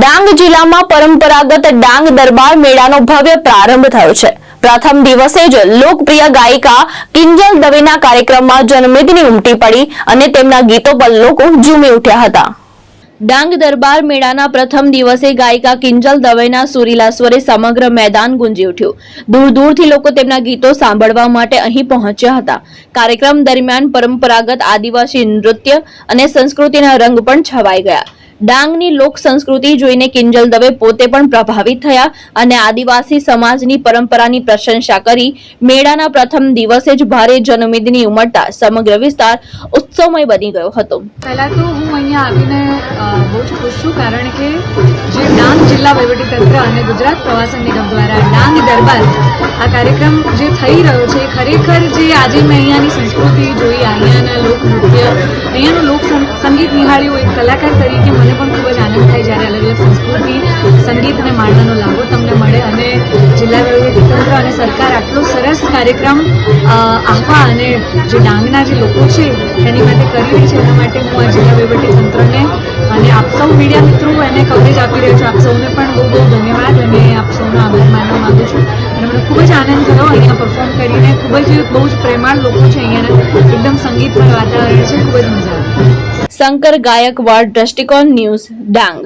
ડાંગ જિલ્લામાં પરંપરાગત ડાંગ દરબાર મેળાનો ભવ્ય પ્રારંભ થયો છે। પ્રથમ દિવસે જ લોકપ્રિય ગાયિકા કિંજલ દવેના કાર્યક્રમમાં જનમેદની ઉમટી પડી અને તેમના ગીતો પર લોકો ઝૂમી ઉઠ્યા હતા। ડાંગ દરબાર મેળાના પ્રથમ દિવસે ગાયિકા કિંજલ દવેના સુરીલા સ્વરે સમગ્ર મેદાન ગુંજી ઉઠ્યું। દૂર દૂરથી લોકો તેમના ગીતો સાંભળવા માટે અહીં પહોંચ્યા હતા। કાર્યક્રમ દરમિયાન પરંપરાગત આદિવાસી નૃત્ય અને સંસ્કૃતિના રંગ પણ છવાઈ ગયા। ડાંગની લોક સંસ્કૃતિ જોઈને કિંજલ દવે પોતે પણ પ્રભાવિત થયા અને આદિવાસી સમાજની પરંપરાની પ્રશંસા કરી। મેળાના પ્રથમ દિવસે જ ભારે જનમેદની ઉમટતા સમગ્ર વિસ્તાર ઉત્સવમય બની ગયો હતો। પહેલા તો હું અહીંયા આવીને બહુ જ ખુશ છું, કારણ કે જે ડાંગ જિલ્લા વહીવટીતંત્ર અને ગુજરાત પ્રવાસન નિગમ દ્વારા ડાંગ દરબાર આ કાર્યક્રમ જે થઈ રહ્યો છે, ખરેખર જે આજે મેં અહીંયાની સંસ્કૃતિ જોઈ, અહીંયાના લોકનૃત્ય, અહીંયાનું લોક સંગીત નિહાળ્યું, એક કલાકાર તરીકે મને પણ ખૂબ જ આનંદ થાય જ્યારે અલગ અલગ સંસ્કૃતિ સંગીતને માણવાનો લાભો તમને મળે અને જિલ્લા વહીવટીતંત્ર અને સરકાર આટલો સરસ કાર્યક્રમ આહવા અને જે ડાંગના જે લોકો છે એની માટે કરી રહી છે, એના માટે હું આ જિલ્લા વહીવટીતંત્રને અને આપ સૌ મીડિયા મિત્રો એને કવરેજ આપી રહ્યો છું, આપ સૌને પણ બહુ બહુ ધન્યવાદ અને આપ સૌનો આભાર માનવા માંગુ છું। અને મને ખૂબ જ આનંદ થયો અહીંયા પરફોર્મ કરીને। ખૂબ જ બહુ જ પ્રેમાળ લોકો છે અહીંયાના, એકદમ સંગીતમય વાતાવરણ છે, ખૂબ જ મજા આવી। શંકર ગાયકવાડ, દ્રષ્ટિકોણ ન્યૂઝ, ડાંગ।